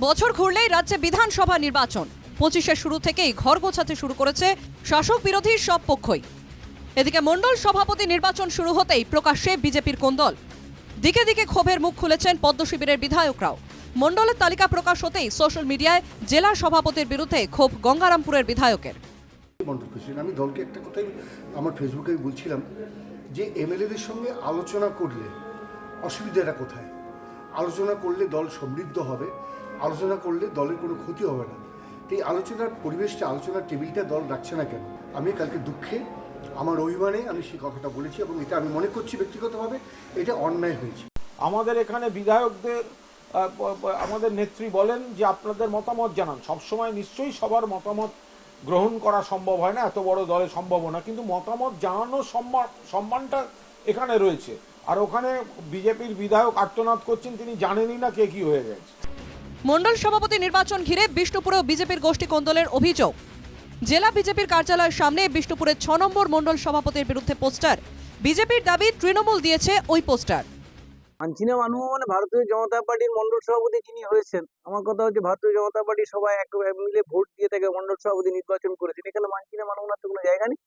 বছর ঘুরলেই রাজ্যে বিধানসভা নির্বাচন। 25-এর শুরু থেকেই ঘর গোছাতে শুরু করেছে শাসক বিরোধী সব পক্ষই। এদিকে মণ্ডল সভাপতি নির্বাচন শুরু হতেই প্রকাশ্যে বিজেপির কোন্দল। দিকে দিকে ক্ষোভের মুখ খুলেছেন পদ্ম শিবিরের বিধায়করাও। মণ্ডলের তালিকা প্রকাশ হতেই সোশ্যাল মিডিয়ায় জেলা সভাপতির বিরুদ্ধে ক্ষোভ গঙ্গারামপুরের বিধায়কের। আমি দলকে একটা কথাই আমার ফেসবুকে বলছিলাম যে এমএলএদের সঙ্গে আলোচনা করলে অসুবিধাটা কোথায়? আলোচনা করলে দল সমৃদ্ধ হবে, আলোচনা করলে দলের কোনো ক্ষতি হবে না। এই আলোচনার পরিবেশটা, আলোচনার টেবিলটা দল রাখছে না কেন? আমি কালকে দুঃখে, আমার অভিমানে আমি সেই কথাটা বলেছি এবং এটা আমি মনে করছি ব্যক্তিগতভাবে এটা অন্যায় হয়েছে। আমাদের এখানে বিধায়কদের আমাদের নেত্রী বলেন যে আপনাদের মতামত জানান। সবসময় নিশ্চয়ই সবার মতামত গ্রহণ করা সম্ভব হয় না, এত বড় দলে সম্ভব না, কিন্তু মতামত জানানোর সম্মানটা এখানে রয়েছে। আর ওখানে বিজেপির বিধায়ক আর্তনাদ করছেন, তিনি জানেনই না কে কি হয়ে গেছে। মণ্ডল সভাপতি নির্বাচন ঘিরে বিষ্ণুপুরেও বিজেপির গোষ্ঠী কোন্দলের অভিযোগ। জেলা বিজেপির কার্যালয়ের সামনে বিষ্ণুপুরের 6 নম্বর মণ্ডল সভাপতির বিরুদ্ধে পোস্টার। বিজেপির দাবি তৃণমূল দিয়েছে ওই পোস্টার। মানছিনা মানুষ মানে ভারতীয় জনতা পার্টির মণ্ডল সভাপতি যিনি হয়েছেন, আমার কথা হচ্ছে ভারতীয় জনতা পার্টির সবাই এক মিলে ভোট দিয়ে তাকে মণ্ডল সভাপতি নির্বাচন করেছেন। এখানে মানছিনা মানুষ তো কোনো জায়গা নেই।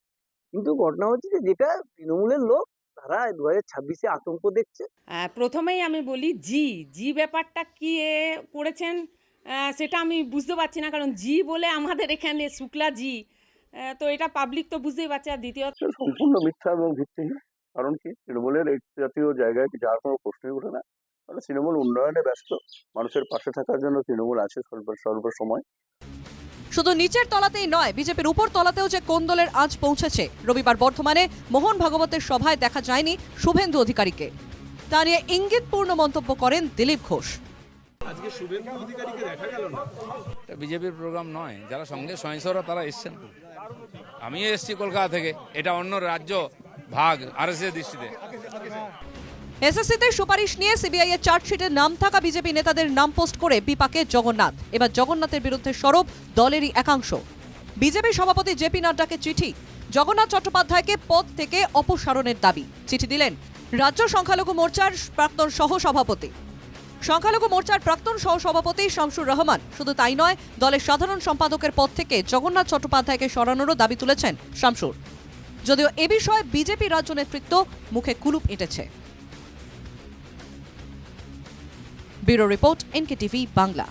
কিন্তু ঘটনা হচ্ছে যে যেটা তৃণমূলের লোক, তারা 2026-এ আতঙ্ক দেখছে। প্রথমেই আমি বলি জি ব্যাপারটা কি করেছেন সেটা আমি বুঝতে পারছি না, কারণ জি বলে আমাদের এখানে শুক্লা জি, তো এটা পাবলিক তো বুঝতেই পারছে। আর দ্বিতীয়ত সম্পূর্ণ মিথ্যা এবং ভিত্তিহীন। কারণ কি, তৃণমূলের এই জাতীয় জায়গায় যার কোনো প্রশ্নই ওঠে না। মানে তৃণমূল উন্নয়নে ব্যস্ত, মানুষের পাশে থাকার জন্য তৃণমূল আছে সর্বসময়। শুধু নিচের তলাতেই নয়, বিজেপির উপর তলাতেও যে কোন্দলের আঁচ পৌঁছেছে। রবিবার বর্ধমানে মোহন ভাগবতের সভায় দেখা যায়নি শুভেন্দু অধিকারীকে। তা নিয়ে ইঙ্গিতপূর্ণ মন্তব্য করেন দিলীপ ঘোষ। আজকে শুভেন্দু অধিকারীকে দেখা গেল না। এটা বিজেপির প্রোগ্রাম নয়, যারা সঙ্গে সহিংসরা তারা এসছেন। আমিও এসছি কলকাতা থেকে, এটা অন্য রাজ্য ভাগ আরএসএস দৃষ্টিতে। এসএসসিতে সুপারিশ নিয়ে সিবিআই এর চার্জশিটে নাম থাকা বিজেপি নেতাদের নাম পোস্ট করে বিপাকে জগন্নাথ। এবার জগন্নাথের বিরুদ্ধে সরব দলেরই একাংশ। বিজেপি সভাপতি জেপি নাড্ডাকে চিঠি, জগন্নাথ চট্টোপাধ্যায়কে পদ থেকে অপসারণের দাবি। চিঠি দিলেন রাজ্য সংখ্যালঘু মোর্চার প্রাক্তন সহসভাপতি। সংখ্যালঘু মোর্চার প্রাক্তন সহসভাপতি শামসুর রহমান। শুধু তাই নয়, দলের সাধারণ সম্পাদকের পদ থেকে জগন্নাথ চট্টোপাধ্যায়কে সরানোরও দাবি তুলেছেন শামসুর। যদিও এ বিষয়ে বিজেপি রাজ্য নেতৃত্ব মুখে কুলুপ এঁটেছে। Bureau report, NKTV Bangla.